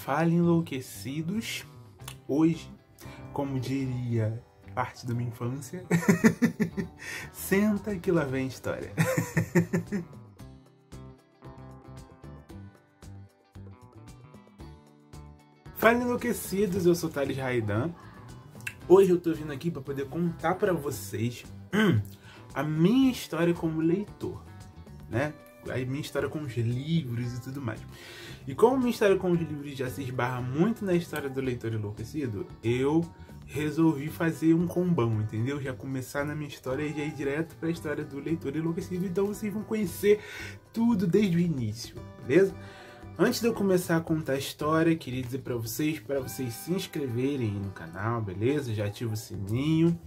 Fala, enlouquecidos. Hoje, como diria parte da minha infância, senta que lá vem história. Fala, enlouquecidos, eu sou Thales Raidan. Hoje eu tô vindo aqui para poder contar para vocês a minha história como leitor, né? A minha história com os livros e tudo mais. E como a minha história com os livros já se esbarra muito na história do leitor enlouquecido, eu resolvi fazer um combão, entendeu? Já começar na minha história e já ir direto para a história do leitor enlouquecido. Então vocês vão conhecer tudo desde o início, beleza? Antes de eu começar a contar a história, queria dizer para vocês se inscreverem no canal, beleza? Já ativa o sininho,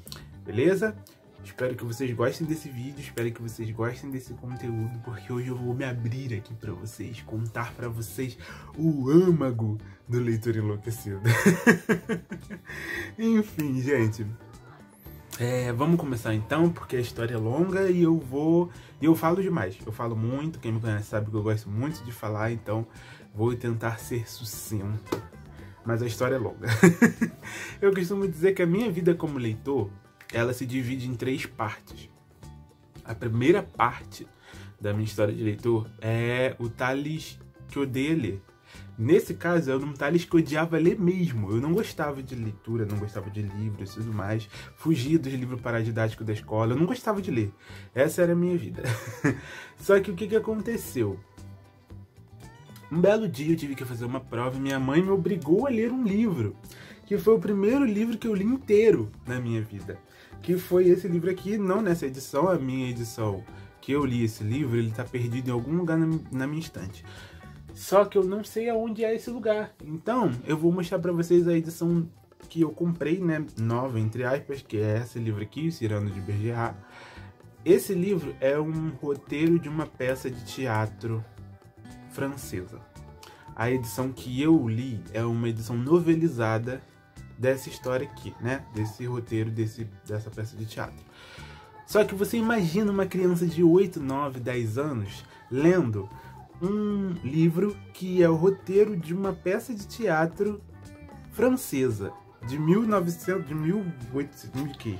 beleza? Espero que vocês gostem desse vídeo, espero que vocês gostem desse conteúdo, porque hoje eu vou me abrir aqui para vocês, contar para vocês o âmago do leitor enlouquecido. Enfim, gente, vamos começar então, porque a história é longa e eu falo demais, eu falo muito, quem me conhece sabe que eu gosto muito de falar, então vou tentar ser sucinto, mas a história é longa. Eu costumo dizer que a minha vida como leitor, ela se divide em 3 partes. A primeira parte da minha história de leitor é o Thales que odeia ler. Nesse caso, é um Thales que odiava ler mesmo. Eu não gostava de leitura, não gostava de livros e tudo mais. Fugia dos livros paradidáticos da escola. Eu não gostava de ler. Essa era a minha vida. Só que o que aconteceu? Um belo dia eu tive que fazer uma prova e minha mãe me obrigou a ler um livro. Que foi o primeiro livro que eu li inteiro na minha vida. Que foi esse livro aqui, não nessa edição, a minha edição que eu li esse livro, ele tá perdido em algum lugar na minha estante. Só que eu não sei aonde é esse lugar. Então, eu vou mostrar pra vocês a edição que eu comprei, né, nova, entre aspas, que é esse livro aqui, o Cyrano de Bergerac. Esse livro é um roteiro de uma peça de teatro francesa. A edição que eu li é uma edição novelizada dessa história aqui, né? Desse roteiro, dessa peça de teatro. Só que você imagina uma criança de 8, 9, 10 anos lendo um livro que é o roteiro de uma peça de teatro francesa de 1800 que?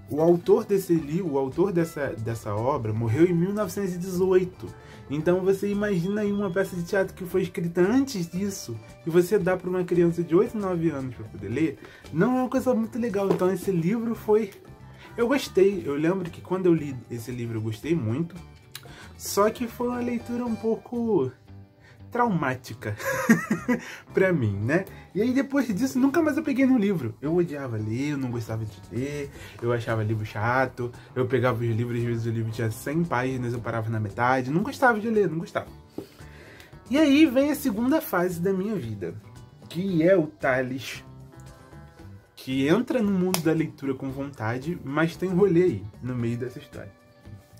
O autor desse livro, o autor dessa obra morreu em 1918. Então você imagina aí uma peça de teatro que foi escrita antes disso e você dá para uma criança de 8, 9 anos para poder ler, não é uma coisa muito legal. Então esse livro foi... Eu gostei, eu lembro que quando eu li esse livro eu gostei muito, só que foi uma leitura um pouco traumática pra mim, né? E aí depois disso, nunca mais eu peguei no livro. Eu odiava ler, eu não gostava de ler, eu achava livro chato, eu pegava os livros, às vezes o livro tinha 100 páginas, eu parava na metade, não gostava de ler, não gostava. E aí vem a segunda fase da minha vida, que é o Thales, que entra no mundo da leitura com vontade, mas tem um rolê aí, no meio dessa história.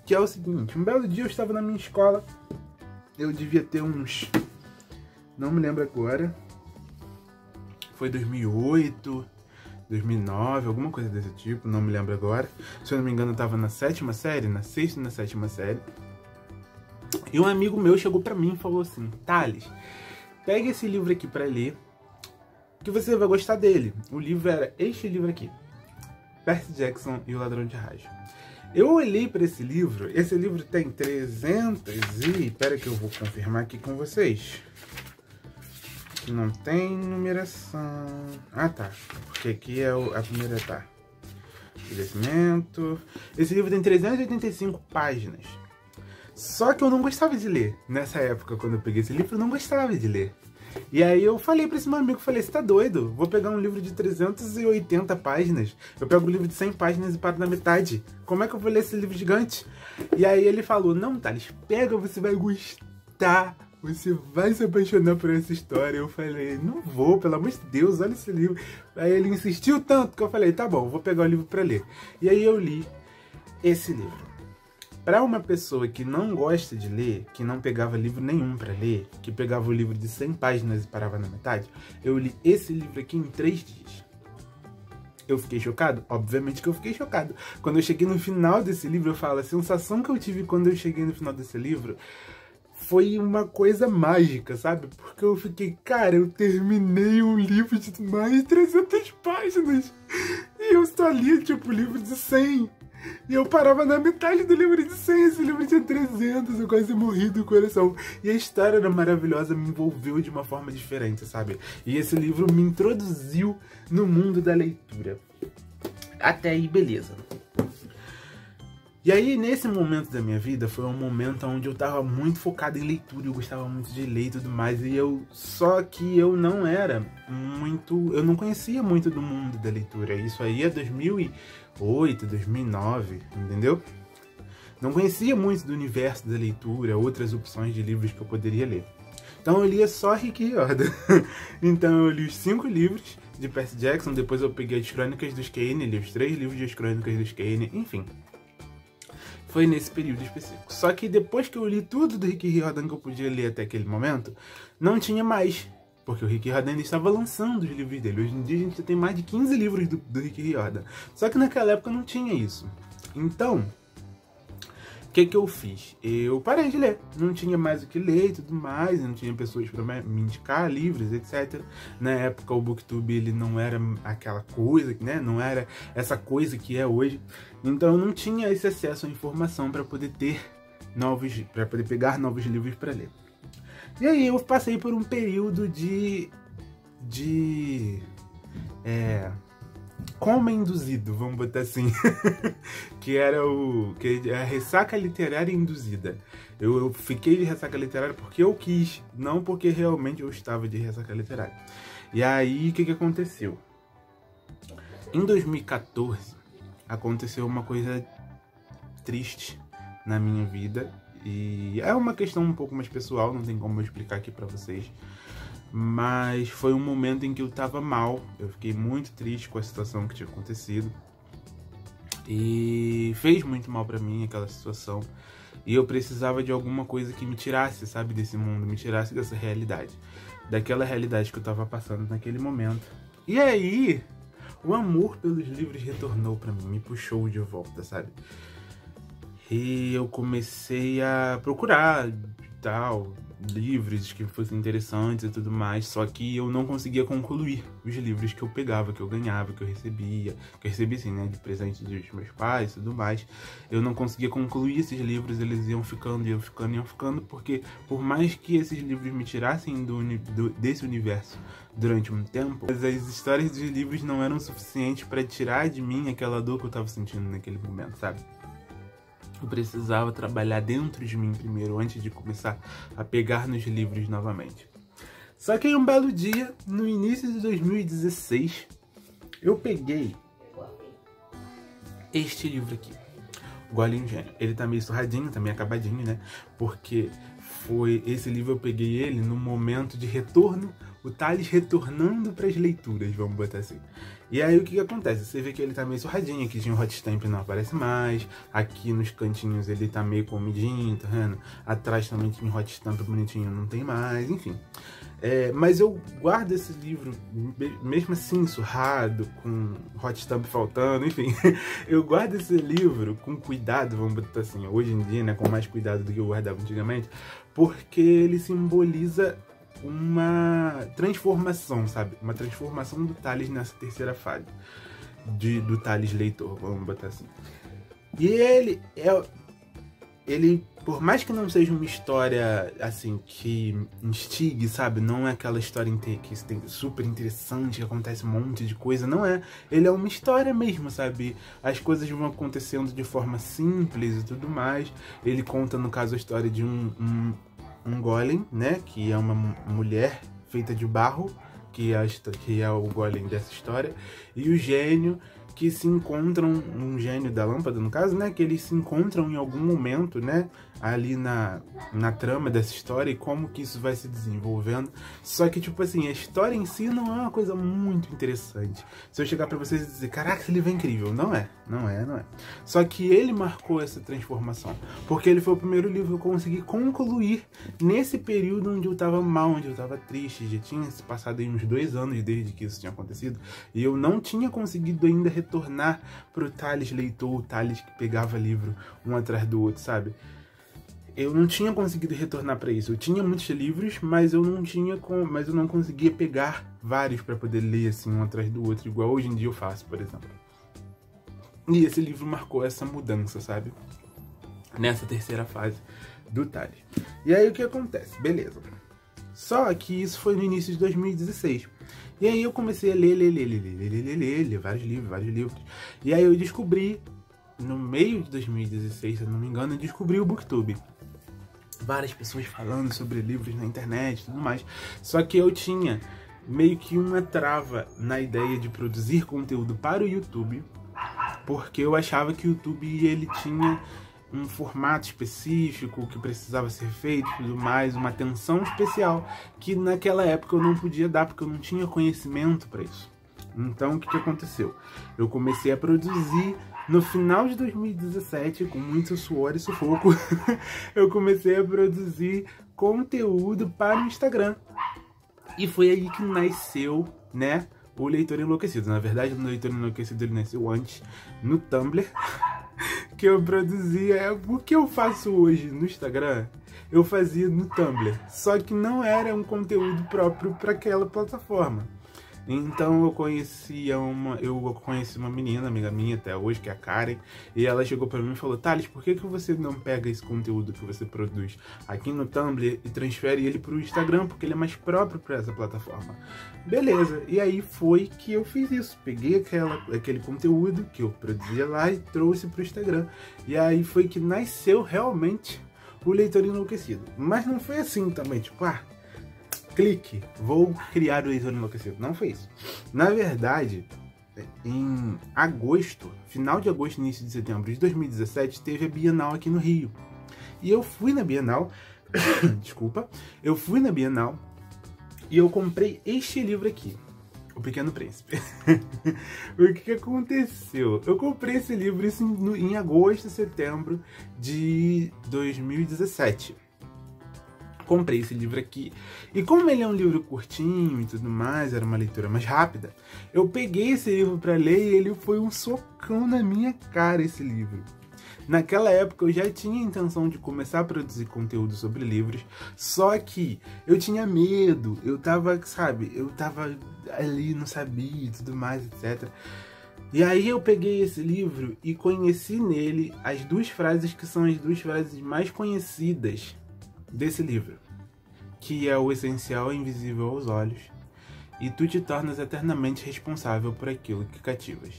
Que é o seguinte, um belo dia eu estava na minha escola, eu devia ter uns... não me lembro agora. Foi 2008, 2009, alguma coisa desse tipo, não me lembro agora. Se eu não me engano, eu estava na 7ª série, na 6ª e na 7ª série. E um amigo meu chegou pra mim e falou assim: Thales, pega esse livro aqui pra ler, que você vai gostar dele. O livro era este livro aqui, Percy Jackson e o Ladrão de Raios. Eu olhei para esse livro tem 300 e... Espera que eu vou confirmar aqui com vocês. Não tem numeração. Ah, tá. Porque aqui é a primeira, tá. Crescimento. Esse livro tem 385 páginas. Só que eu não gostava de ler. Nessa época, quando eu peguei esse livro, eu não gostava de ler. E aí eu falei pra esse meu amigo, falei, você tá doido? Vou pegar um livro de 380 páginas, eu pego um livro de 100 páginas e paro na metade. Como é que eu vou ler esse livro gigante? E aí ele falou, não, Thales, pega, você vai gostar, você vai se apaixonar por essa história. Eu falei, não vou, pelo amor de Deus, olha esse livro. Aí ele insistiu tanto que eu falei, tá bom, vou pegar o livro pra ler. E aí eu li esse livro. Para uma pessoa que não gosta de ler, que não pegava livro nenhum para ler, que pegava o livro de 100 páginas e parava na metade, eu li esse livro aqui em 3 dias. Eu fiquei chocado? Obviamente que eu fiquei chocado. Quando eu cheguei no final desse livro, eu falo, a sensação que eu tive quando eu cheguei no final desse livro foi uma coisa mágica, sabe? Porque eu fiquei, cara, eu terminei um livro de mais de 300 páginas e eu só li, tipo, livro de 100. E eu parava na metade do livro de 100, esse livro tinha 300, eu quase morri do coração. E a história era maravilhosa, me envolveu de uma forma diferente, sabe? E esse livro me introduziu no mundo da leitura. Até aí, beleza. E aí, nesse momento da minha vida, foi um momento onde eu tava muito focado em leitura, eu gostava muito de ler e tudo mais, só que eu não era muito, eu não conhecia muito do mundo da leitura, isso aí é 2008, 2009, entendeu? Não conhecia muito do universo da leitura, outras opções de livros que eu poderia ler. Então eu lia só Rick Riordan. Então eu li os 5 livros de Percy Jackson, depois eu peguei as Crônicas dos Kane, li os 3 livros das Crônicas dos Kane, enfim. Foi nesse período específico. Só que depois que eu li tudo do Rick Riordan que eu podia ler até aquele momento, não tinha mais. Porque o Rick Riordan ainda estava lançando os livros dele. Hoje em dia a gente já tem mais de 15 livros do Rick Riordan. Só que naquela época não tinha isso. Então, o que eu fiz? Eu parei de ler. Não tinha mais o que ler e tudo mais. Não tinha pessoas para me indicar livros, etc. Na época o Booktube ele não era aquela coisa, né? Não era essa coisa que é hoje. Então eu não tinha esse acesso à informação para poder pegar novos livros para ler. E aí eu passei por um período de coma induzido, vamos botar assim, que era a ressaca literária induzida. Eu fiquei de ressaca literária porque eu quis, não porque realmente eu estava de ressaca literária. E aí, o que aconteceu? Em 2014, aconteceu uma coisa triste na minha vida, e é uma questão um pouco mais pessoal, não tem como eu explicar aqui pra vocês. Mas foi um momento em que eu tava mal, eu fiquei muito triste com a situação que tinha acontecido. E fez muito mal pra mim aquela situação. E eu precisava de alguma coisa que me tirasse, sabe, desse mundo, me tirasse dessa realidade. Daquela realidade que eu tava passando naquele momento. E aí, o amor pelos livros retornou pra mim, me puxou de volta, sabe? E eu comecei a procurar tal, livros que fossem interessantes e tudo mais, só que eu não conseguia concluir os livros que eu pegava, que eu ganhava, que eu recebia assim, né, de presente dos meus pais e tudo mais. Eu não conseguia concluir esses livros, eles iam ficando, porque por mais que esses livros me tirassem desse universo durante um tempo, as histórias dos livros não eram suficientes para tirar de mim aquela dor que eu tava sentindo naquele momento, sabe? Eu precisava trabalhar dentro de mim primeiro, antes de começar a pegar nos livros novamente. Só que em um belo dia, no início de 2016, eu peguei este livro aqui, O Golem Gênio. Ele tá meio surradinho, tá meio acabadinho, né? Porque esse livro eu peguei ele no momento de retorno, o Thales retornando para as leituras, vamos botar assim. E aí o que acontece? Você vê que ele tá meio surradinho, aqui de um hot stamp não aparece mais, aqui nos cantinhos ele tá meio comidinho, tá vendo? Atrás também tinha um hot stamp bonitinho, não tem mais, enfim. Mas eu guardo esse livro, mesmo assim, surrado, com hot stamp faltando, enfim. Eu guardo esse livro com cuidado, vamos botar assim, hoje em dia, né, com mais cuidado do que eu guardava antigamente, porque ele simboliza uma transformação, sabe? Uma transformação do Thales nessa terceira fase, do Thales leitor, vamos botar assim. E ele, por mais que não seja uma história, assim, que instigue, sabe? Não é aquela história que super interessante, que acontece um monte de coisa, não é. Ele é uma história mesmo, sabe? As coisas vão acontecendo de forma simples e tudo mais. Ele conta, no caso, a história de um golem, né? Que é uma mulher feita de barro, que é o golem dessa história. E o gênio, que se encontram, um gênio da lâmpada, no caso, né? Que eles se encontram em algum momento, né? Ali na trama dessa história e como que isso vai se desenvolvendo. Só que, tipo assim, a história em si não é uma coisa muito interessante. Se eu chegar pra vocês e dizer, caraca, esse livro é incrível. Não é. Só que ele marcou essa transformação. Porque ele foi o primeiro livro que eu consegui concluir nesse período onde eu tava mal, onde eu tava triste. Já tinha se passado aí uns 2 anos desde que isso tinha acontecido. E eu não tinha conseguido ainda retornar pro Thales leitor, o Thales que pegava livro um atrás do outro, sabe? eu não tinha conseguido retornar para isso. Eu tinha muitos livros, mas eu não conseguia pegar vários para poder ler assim um atrás do outro, igual hoje em dia eu faço, por exemplo. E esse livro marcou essa mudança, sabe? Nessa terceira fase do Tales. E aí o que acontece? Beleza. Só que isso foi no início de 2016. E aí eu comecei a ler vários livros. E aí eu descobri, no meio de 2016, se eu não me engano, eu descobri o BookTube. Várias pessoas falando sobre livros na internet e tudo mais. Só que eu tinha meio que uma trava na ideia de produzir conteúdo para o YouTube, porque eu achava que o YouTube ele tinha um formato específico que precisava ser feito e tudo mais, uma atenção especial que naquela época eu não podia dar porque eu não tinha conhecimento para isso. Então o que aconteceu? Eu comecei a produzir no final de 2017, com muito suor e sufoco, eu comecei a produzir conteúdo para o Instagram. E foi aí que nasceu, né, o Leitor Enlouquecido. Na verdade, o Leitor Enlouquecido ele nasceu antes no Tumblr, que eu produzia. O que eu faço hoje no Instagram, eu fazia no Tumblr. Só que não era um conteúdo próprio para aquela plataforma. Então eu conheci uma menina, amiga minha até hoje, que é a Karen, e ela chegou pra mim e falou: Thales, por que você não pega esse conteúdo que você produz aqui no Tumblr e transfere ele pro Instagram, porque ele é mais próprio para essa plataforma? Beleza, e aí foi que eu fiz isso, peguei aquele conteúdo que eu produzia lá e trouxe pro Instagram, e aí foi que nasceu realmente o Leitor Enlouquecido. Mas não foi assim também, tipo, clique, vou criar o Leitor Enlouquecido. Não foi isso. Na verdade, em agosto, final de agosto, início de setembro de 2017, teve a Bienal aqui no Rio. E eu fui na Bienal, desculpa, eu fui na Bienal e eu comprei este livro aqui, O Pequeno Príncipe. O que aconteceu? Eu comprei esse livro em agosto, setembro de 2017. Comprei esse livro aqui, e como ele é um livro curtinho e tudo mais, era uma leitura mais rápida, eu peguei esse livro para ler e ele foi um socão na minha cara, esse livro. Naquela época eu já tinha a intenção de começar a produzir conteúdo sobre livros, só que eu tinha medo, eu tava ali, não sabia e tudo mais, etc. E aí eu peguei esse livro e conheci nele as duas frases que são as duas frases mais conhecidas desse livro, que é: o essencial é invisível aos olhos, e tu te tornas eternamente responsável por aquilo que cativas.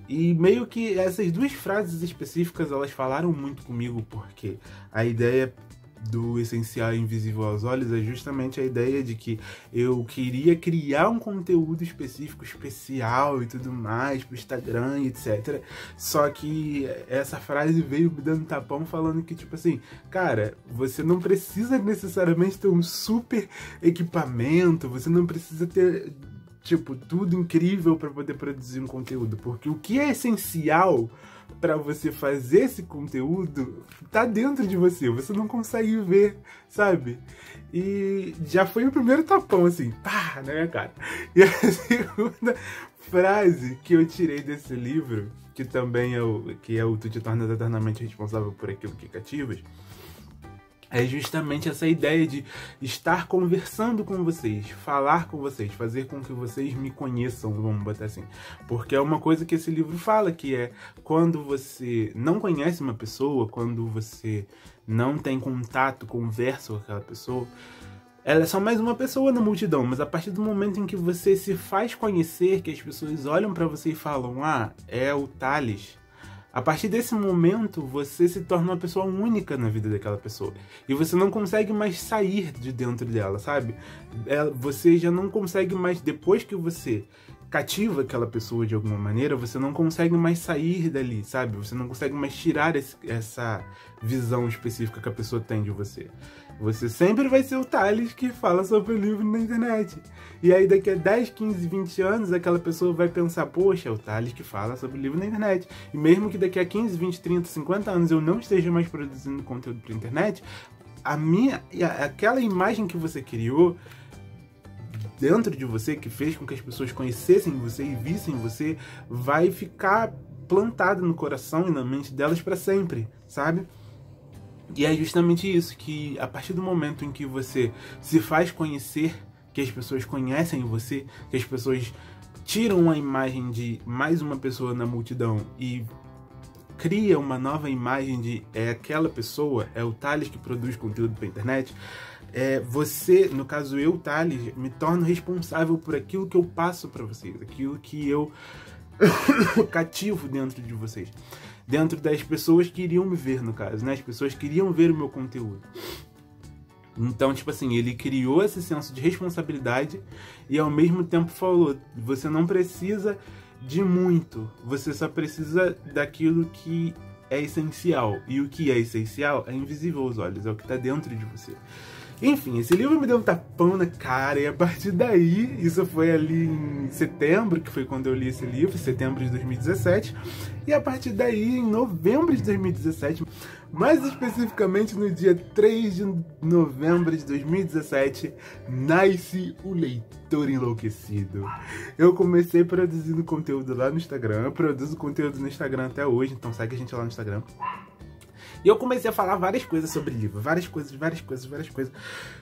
E meio que essas duas frases específicas, elas falaram muito comigo, porque a ideia do essencial e invisível aos olhos é justamente a ideia de que eu queria criar um conteúdo específico, especial e tudo mais pro Instagram e etc. Só que essa frase veio me dando tapão falando que, tipo assim, cara, você não precisa necessariamente ter um super equipamento, você não precisa ter, tipo, tudo incrível para poder produzir um conteúdo, porque o que é essencial para você fazer esse conteúdo tá dentro de você, você não consegue ver, sabe? E já foi o primeiro tapão, assim, pá, na minha cara. E a segunda frase que eu tirei desse livro, que também é o Tu te tornas eternamente responsável por aquilo que cativas, é justamente essa ideia de estar conversando com vocês, falar com vocês, fazer com que vocês me conheçam, vamos botar assim. Porque é uma coisa que esse livro fala, que é quando você não conhece uma pessoa, quando você não tem contato, conversa com aquela pessoa, ela é só mais uma pessoa na multidão, mas a partir do momento em que você se faz conhecer, que as pessoas olham pra você e falam: é o Thales, a partir desse momento, você se torna uma pessoa única na vida daquela pessoa. E você não consegue mais sair de dentro dela, sabe? Você já não consegue mais, depois que você cativa aquela pessoa de alguma maneira, você não consegue mais sair dali, sabe? Você não consegue mais tirar essa visão específica que a pessoa tem de você. Você sempre vai ser o Thales que fala sobre o livro na internet. E aí daqui a 10, 15, 20 anos, aquela pessoa vai pensar: poxa, é o Thales que fala sobre o livro na internet. E mesmo que daqui a 15, 20, 30, 50 anos eu não esteja mais produzindo conteúdo para internet, aquela imagem que você criou dentro de você, que fez com que as pessoas conhecessem você e vissem você, vai ficar plantada no coração e na mente delas para sempre, sabe? E é justamente isso, que a partir do momento em que você se faz conhecer, que as pessoas conhecem você, que as pessoas tiram a imagem de mais uma pessoa na multidão e cria uma nova imagem de aquela pessoa, é o Thales que produz conteúdo para a internet, você, no caso eu, Thales, me torno responsável por aquilo que eu passo para vocês, aquilo que eu cativo dentro de vocês, dentro das pessoas que iriam me ver, no caso, né? As pessoas queriam ver o meu conteúdo. Então, tipo assim, ele criou esse senso de responsabilidade e ao mesmo tempo falou, você não precisa de muito, você só precisa daquilo que é essencial. E o que é essencial é invisível aos olhos, é o que está dentro de você. Enfim, esse livro me deu um tapão na cara e a partir daí, isso foi ali em setembro, que foi quando eu li esse livro, setembro de 2017, e a partir daí, em novembro de 2017, mais especificamente no dia 3 de novembro de 2017, nasce o Leitor Enlouquecido. Eu comecei produzindo conteúdo lá no Instagram, eu produzo conteúdo no Instagram até hoje, então segue a gente lá no Instagram. E eu comecei a falar várias coisas sobre livro, várias coisas.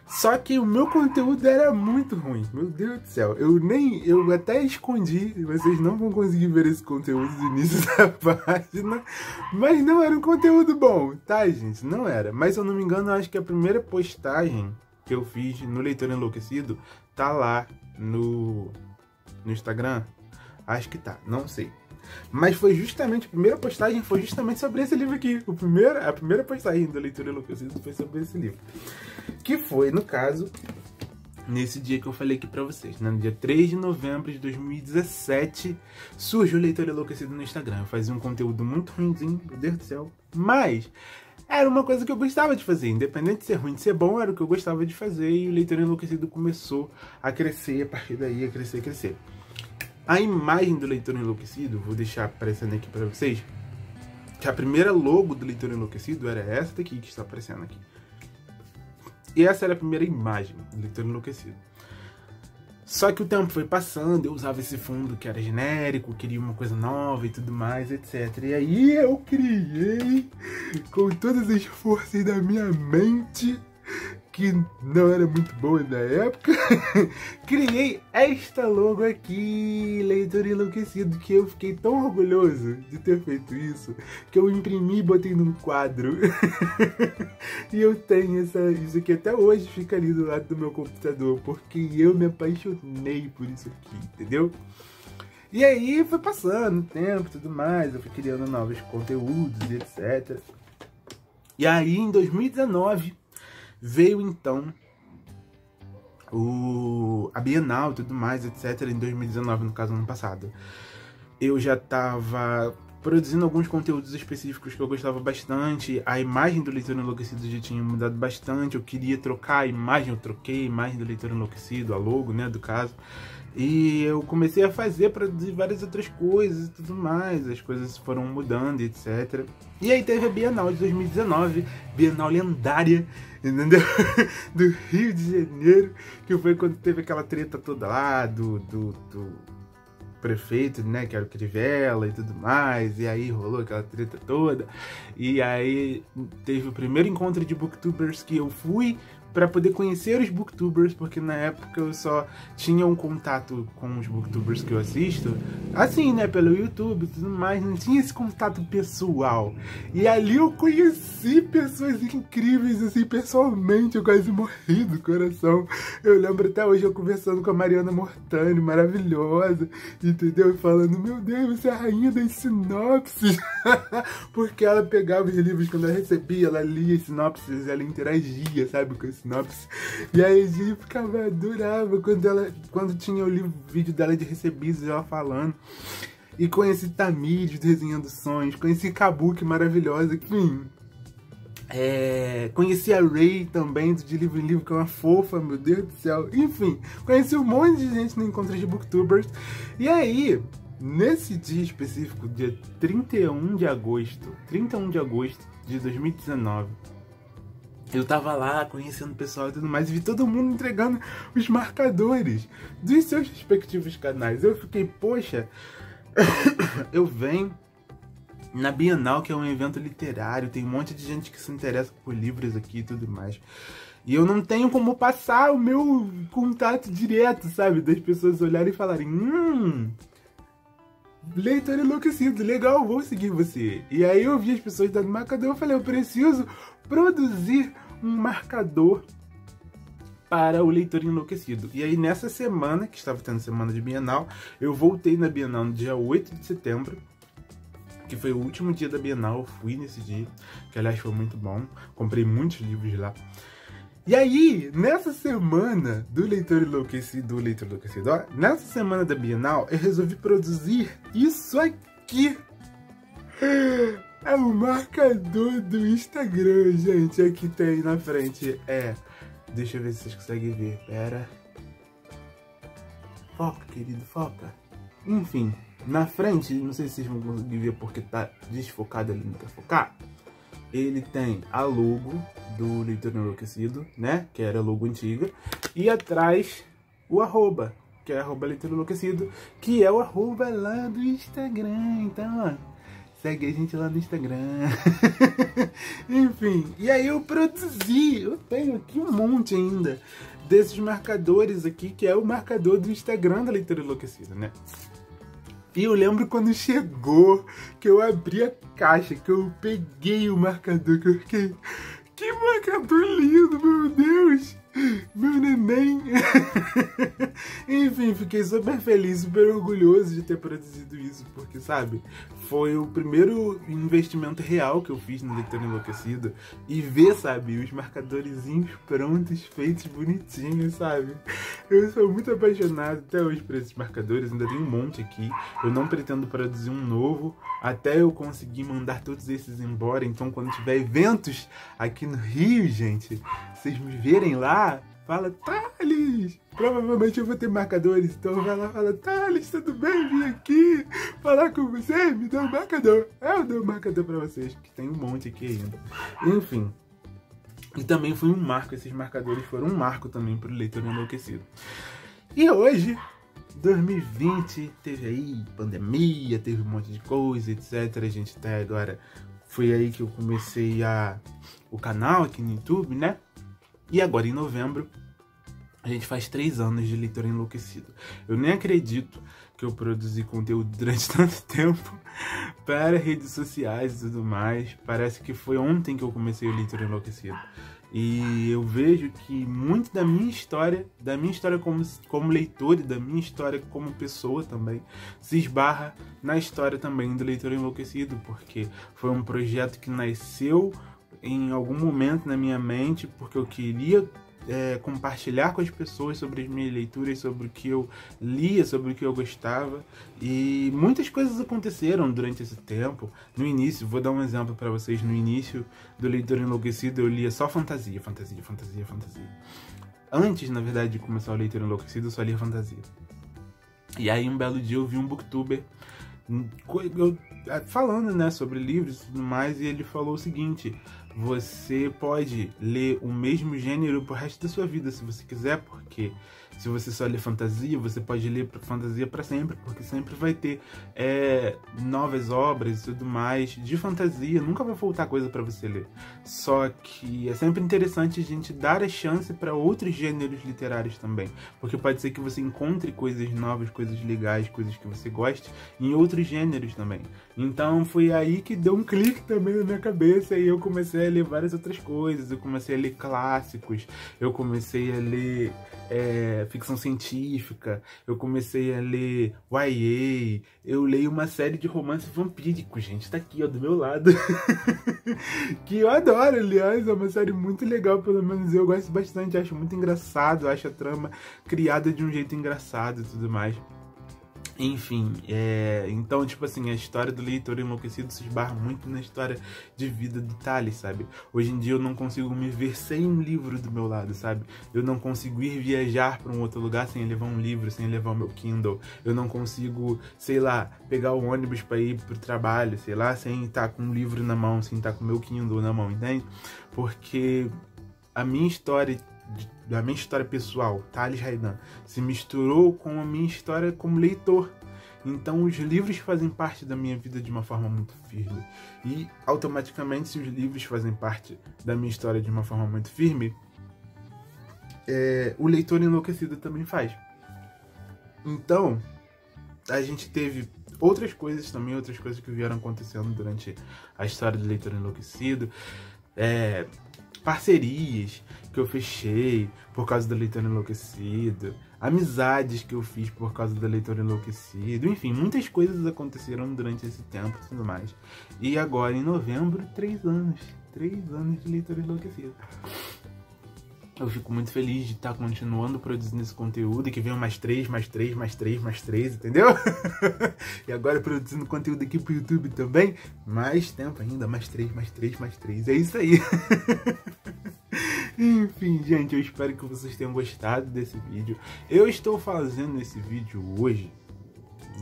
Só que o meu conteúdo era muito ruim, meu Deus do céu. Eu até escondi, vocês não vão conseguir ver esse conteúdo do início da página. Mas não era um conteúdo bom, tá, gente? Não era. Mas se eu não me engano, eu acho que a primeira postagem que eu fiz no Leitor Enlouquecido tá lá no Instagram. Acho que tá, não sei. Mas foi justamente, a primeira postagem foi justamente sobre esse livro aqui. A primeira postagem do Leitor Enlouquecido foi sobre esse livro. Que foi, no caso, nesse dia que eu falei aqui pra vocês, né? No dia 3 de novembro de 2017, surgiu o Leitor Enlouquecido no Instagram. Eu fazia um conteúdo muito ruimzinho, meu Deus do céu. Mas era uma coisa que eu gostava de fazer. Independente de ser ruim, de ser bom, era o que eu gostava de fazer. E o Leitor Enlouquecido começou a crescer, a partir daí a crescer. A imagem do Leitor Enlouquecido, vou deixar aparecendo aqui para vocês, que a primeira logo do Leitor Enlouquecido era essa daqui que está aparecendo aqui. E essa era a primeira imagem do Leitor Enlouquecido. Só que o tempo foi passando, eu usava esse fundo que era genérico, queria uma coisa nova e tudo mais, etc. E aí eu criei, com todas as forças da minha mente, que não era muito boa na época, criei esta logo aqui, Leitor Enlouquecido, que eu fiquei tão orgulhoso de ter feito isso, que eu imprimi e botei num quadro. E eu tenho isso aqui até hoje, fica ali do lado do meu computador, porque eu me apaixonei por isso aqui, entendeu? E aí foi passando o tempo e tudo mais, eu fui criando novos conteúdos e etc. E aí em 2019... veio então a Bienal e tudo mais, etc. Em 2019, no caso, ano passado. Eu já estava produzindo alguns conteúdos específicos que eu gostava bastante. A imagem do Leitor Enlouquecido já tinha mudado bastante. Eu queria trocar a imagem, eu troquei a imagem do Leitor Enlouquecido, a logo, né, do caso. E eu comecei a produzir várias outras coisas e tudo mais. As coisas foram mudando, etc. E aí teve a Bienal de 2019, Bienal lendária, entendeu? Do Rio de Janeiro, que foi quando teve aquela treta toda lá do prefeito, né, que era o Crivella e tudo mais, e aí rolou aquela treta toda, e aí teve o primeiro encontro de booktubers que eu fui para poder conhecer os booktubers, porque na época eu só tinha um contato com os booktubers que eu assisto, assim, né, pelo YouTube e tudo mais, não tinha esse contato pessoal. E ali eu conheci pessoas incríveis, assim, pessoalmente, eu quase morri do coração. Eu lembro até hoje eu conversando com a Mariana Mortani, maravilhosa, entendeu? Falando, meu Deus, você é a rainha das sinopses. Porque ela pegava os livros quando ela recebia, ela lia as sinopses, ela interagia, sabe, com as sinopse. E aí a gente ficava, adorava quando tinha o vídeo dela de recebidos, ela falando. E conheci Tamires desenhando sonhos, conheci Kabuki maravilhosa, enfim. Conheci a Ray também, de Livro em Livro, que é uma fofa, meu Deus do céu. Enfim, conheci um monte de gente no encontro de booktubers. E aí, nesse dia específico, dia 31 de agosto de 2019, eu tava lá conhecendo o pessoal e tudo mais, e vi todo mundo entregando os marcadores dos seus respectivos canais. Eu fiquei, poxa, eu venho na Bienal, que é um evento literário, tem um monte de gente que se interessa por livros aqui e tudo mais. E eu não tenho como passar o meu contato direto, sabe? Das pessoas olharem e falarem, leitor enlouquecido, legal, vou seguir você. E aí eu vi as pessoas dando marcador, eu falei, eu preciso produzir um marcador para o leitor enlouquecido. E aí nessa semana, que estava tendo semana de Bienal, eu voltei na Bienal no dia 8 de setembro, que foi o último dia da Bienal, eu fui nesse dia, que aliás foi muito bom, comprei muitos livros lá. E aí, nessa semana do leitor enlouquecido, ó, nessa semana da Bienal, eu resolvi produzir isso aqui. É o marcador do Instagram, gente. Aqui tem na frente, deixa eu ver se vocês conseguem ver, pera. Foca, querido, foca. Enfim, na frente, não sei se vocês vão conseguir ver porque tá desfocado ali, não quer focar. Ele tem a logo do Leitor Enlouquecido, né? Que era a logo antiga. E atrás o arroba, que é arroba Leitor Enlouquecido, que é o arroba lá do Instagram. Então, ó, segue a gente lá no Instagram. Enfim, e aí eu produzi, eu tenho aqui um monte ainda desses marcadores aqui, que é o marcador do Instagram da Leitor Enlouquecido, né? E eu lembro quando chegou, que eu abri a caixa, que eu peguei o marcador, que eu fiquei... Que marcador lindo, meu Deus! Meu neném! Enfim, fiquei super feliz, super orgulhoso de ter produzido isso, porque, sabe, foi o primeiro investimento real que eu fiz no Leitor Enlouquecido. E ver, sabe, os marcadorzinhos prontos, feitos bonitinhos, sabe? Eu sou muito apaixonado até hoje por esses marcadores, ainda tem um monte aqui. Eu não pretendo produzir um novo, até eu conseguir mandar todos esses embora. Então, quando tiver eventos aqui no Rio, gente, vocês me verem lá, fala, Thales, provavelmente eu vou ter marcadores, então vai lá e fala, Thales, tudo bem? Vim aqui falar com você, me dá um marcador. Eu dou um marcador pra vocês, que tem um monte aqui ainda. Enfim, e também foi um marco, esses marcadores foram um marco também pro Leitor Enlouquecido. E hoje, 2020, teve aí pandemia, teve um monte de coisa, etc. A gente até agora, foi aí que eu comecei o canal aqui no YouTube, né? E agora, em novembro, a gente faz 3 anos de Leitor Enlouquecido. Eu nem acredito que eu produzi conteúdo durante tanto tempo para redes sociais e tudo mais. Parece que foi ontem que eu comecei o Leitor Enlouquecido. E eu vejo que muito da minha história como leitor e da minha história como pessoa também, se esbarra na história também do Leitor Enlouquecido, porque foi um projeto que nasceu em algum momento na minha mente, porque eu queria compartilhar com as pessoas sobre as minhas leituras, sobre o que eu lia, sobre o que eu gostava. E muitas coisas aconteceram durante esse tempo. No início, vou dar um exemplo para vocês, no início do Leitor Enlouquecido eu lia só fantasia. Antes, na verdade, de começar o Leitor Enlouquecido, eu só lia fantasia. E aí um belo dia eu vi um booktuber falando, né, sobre livros e tudo mais, e ele falou o seguinte: você pode ler o mesmo gênero pro resto da sua vida, se você quiser, porque se você só lê fantasia, você pode ler fantasia para sempre, porque sempre vai ter novas obras e tudo mais de fantasia, nunca vai faltar coisa para você ler. Só que é sempre interessante a gente dar a chance para outros gêneros literários também, porque pode ser que você encontre coisas novas, coisas legais, coisas que você goste em outros gêneros também. Então foi aí que deu um clique também na minha cabeça e eu comecei a ler várias outras coisas. Eu comecei a ler clássicos, eu comecei a ler ficção científica, eu comecei a ler YA, eu leio uma série de romance vampírico, gente, tá aqui, ó, do meu lado, que eu adoro, aliás, é uma série muito legal, pelo menos eu gosto bastante, acho muito engraçado, acho a trama criada de um jeito engraçado e tudo mais. Enfim, então, tipo assim, a história do Leitor Enlouquecido se esbarra muito na história de vida do Thales, sabe? Hoje em dia eu não consigo me ver sem um livro do meu lado, sabe? Eu não consigo ir viajar para um outro lugar sem levar um livro, sem levar o meu Kindle. Eu não consigo, sei lá, pegar o ônibus para ir pro trabalho, sei lá, sem estar com um livro na mão, sem estar com o meu Kindle na mão, entende? Porque a minha história pessoal, Thales Raidan, se misturou com a minha história como leitor. Então os livros fazem parte da minha vida de uma forma muito firme. E automaticamente, se os livros fazem parte da minha história de uma forma muito firme, o Leitor Enlouquecido também faz. Então, a gente teve outras coisas também, outras coisas que vieram acontecendo durante a história do Leitor Enlouquecido. Parcerias que eu fechei por causa do Leitor Enlouquecido, amizades que eu fiz por causa do Leitor Enlouquecido, enfim, muitas coisas aconteceram durante esse tempo e tudo mais. E agora, em novembro, 3 anos de Leitor Enlouquecido. Eu fico muito feliz de estar continuando produzindo esse conteúdo e que venham mais 3, entendeu? E agora produzindo conteúdo aqui pro YouTube também. Mais tempo ainda, mais 3. É isso aí. Enfim, gente, eu espero que vocês tenham gostado desse vídeo. Eu estou fazendo esse vídeo hoje,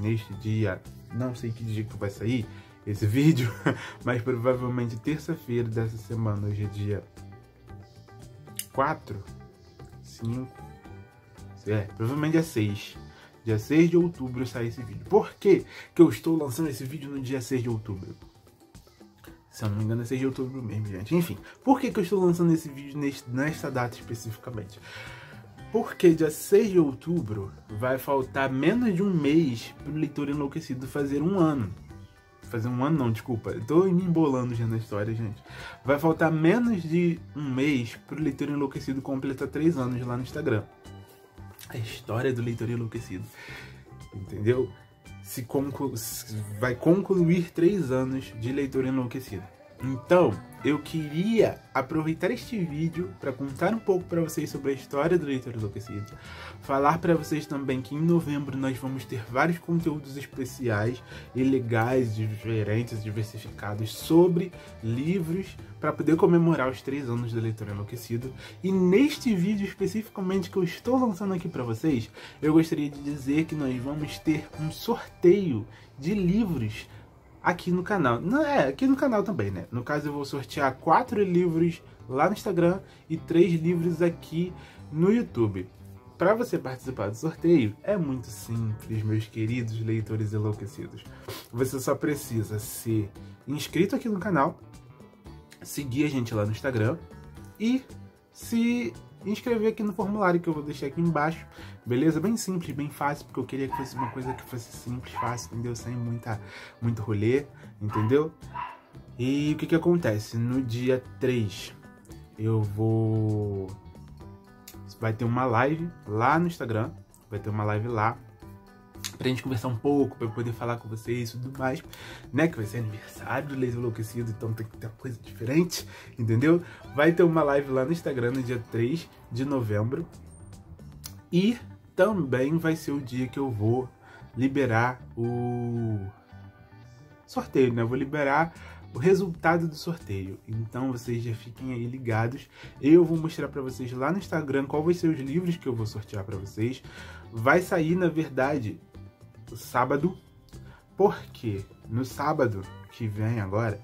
neste dia, não sei que dia que vai sair esse vídeo, mas provavelmente terça-feira dessa semana. Hoje é dia 4, 5, provavelmente dia 6. Dia 6 de outubro sai esse vídeo. Por que eu estou lançando esse vídeo no dia 6 de outubro? Se eu não me engano é 6 de outubro mesmo, gente. Enfim, por que eu estou lançando esse vídeo nesta data especificamente? Porque dia 6 de outubro vai faltar menos de um mês para o Leitor Enlouquecido fazer um ano. Fazer um ano não, desculpa, eu tô me embolando já na história, gente. Vai faltar menos de um mês pro Leitor Enlouquecido completar 3 anos lá no Instagram. A história do Leitor Enlouquecido, entendeu? Vai concluir 3 anos de Leitor Enlouquecido. Então, eu queria aproveitar este vídeo para contar um pouco para vocês sobre a história do Leitor Enlouquecido. Falar para vocês também que em novembro nós vamos ter vários conteúdos especiais e legais, diferentes, diversificados sobre livros para poder comemorar os 3 anos do Leitor Enlouquecido. E neste vídeo especificamente que eu estou lançando aqui para vocês, eu gostaria de dizer que nós vamos ter um sorteio de livros aqui no canal. Não, aqui no canal também, né? No caso eu vou sortear 4 livros lá no Instagram e 3 livros aqui no YouTube. Para você participar do sorteio, é muito simples, meus queridos leitores enlouquecidos. Você só precisa ser inscrito aqui no canal, seguir a gente lá no Instagram e se inscrever aqui no formulário que eu vou deixar aqui embaixo, beleza? Bem simples, bem fácil, porque eu queria que fosse uma coisa que fosse simples, fácil, entendeu? Sem muito rolê, entendeu? E o que acontece? No dia 3 vai ter uma live lá no Instagram, vai ter uma live lá pra gente conversar um pouco, pra eu poder falar com vocês e tudo mais, né? Que vai ser aniversário do Leitor Enlouquecido, então tem que ter uma coisa diferente, entendeu? Vai ter uma live lá no Instagram no dia 3 de novembro. E também vai ser o dia que eu vou liberar o sorteio, né? Eu vou liberar o resultado do sorteio. Então vocês já fiquem aí ligados. Eu vou mostrar pra vocês lá no Instagram qual vai ser os livros que eu vou sortear pra vocês. Vai sair, na verdade, sábado, porque no sábado que vem agora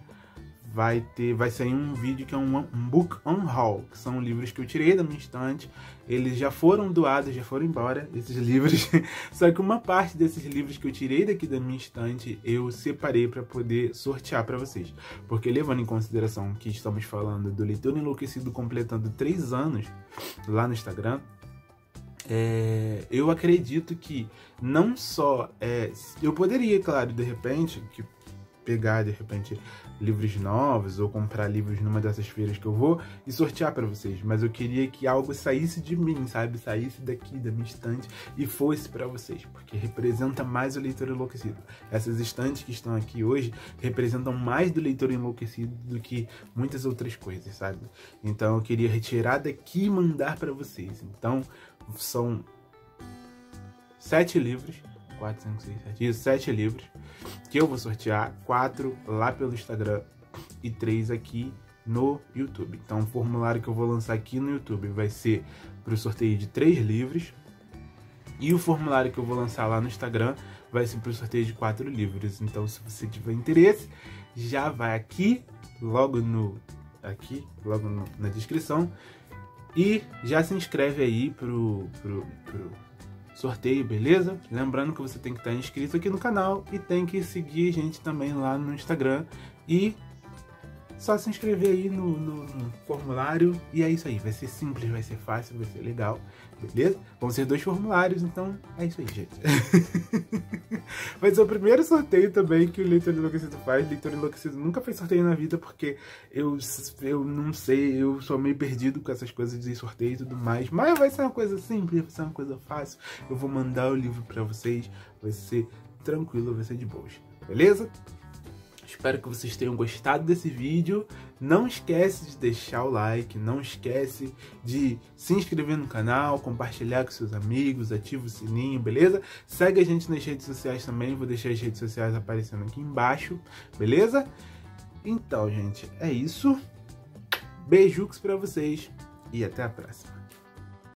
vai sair um vídeo que é um book unhaul, que são livros que eu tirei da minha estante. Eles já foram doados, já foram embora, esses livros. Só que uma parte desses livros que eu tirei daqui da minha estante, eu separei para poder sortear para vocês. Porque levando em consideração que estamos falando do Leitor Enlouquecido completando 3 anos lá no Instagram, eu acredito que não só... eu poderia, claro, de repente, pegar, de repente, livros novos ou comprar livros numa dessas feiras que eu vou e sortear para vocês. Mas eu queria que algo saísse de mim, sabe? Saísse daqui, da minha estante e fosse para vocês, porque representa mais o Leitor Enlouquecido. Essas estantes que estão aqui hoje representam mais do Leitor Enlouquecido do que muitas outras coisas, sabe? Então eu queria retirar daqui e mandar para vocês. Então são 7 livros, 4, 5, 6, 7, isso, 7 livros que eu vou sortear, 4 lá pelo Instagram e 3 aqui no YouTube. Então o formulário que eu vou lançar aqui no YouTube vai ser para o sorteio de 3 livros e o formulário que eu vou lançar lá no Instagram vai ser para o sorteio de 4 livros. Então se você tiver interesse, já vai aqui, logo na descrição, e já se inscreve aí pro sorteio, beleza? Lembrando que você tem que estar inscrito aqui no canal e tem que seguir a gente também lá no Instagram e só se inscrever aí no formulário e é isso aí. Vai ser simples, vai ser fácil, vai ser legal, beleza? Vão ser 2 formulários, então é isso aí, gente. Vai ser o primeiro sorteio também que o Leitor Enlouquecido faz. Leitor Enlouquecido nunca fez sorteio na vida porque eu não sei, eu sou meio perdido com essas coisas de sorteio e tudo mais. Mas vai ser uma coisa simples, vai ser uma coisa fácil. Eu vou mandar o livro pra vocês, vai ser tranquilo, vai ser de boas, beleza? Espero que vocês tenham gostado desse vídeo. Não esquece de deixar o like, não esquece de se inscrever no canal, compartilhar com seus amigos, ativa o sininho, beleza? Segue a gente nas redes sociais também, vou deixar as redes sociais aparecendo aqui embaixo, beleza? Então, gente, é isso. Beijux pra vocês e até a próxima.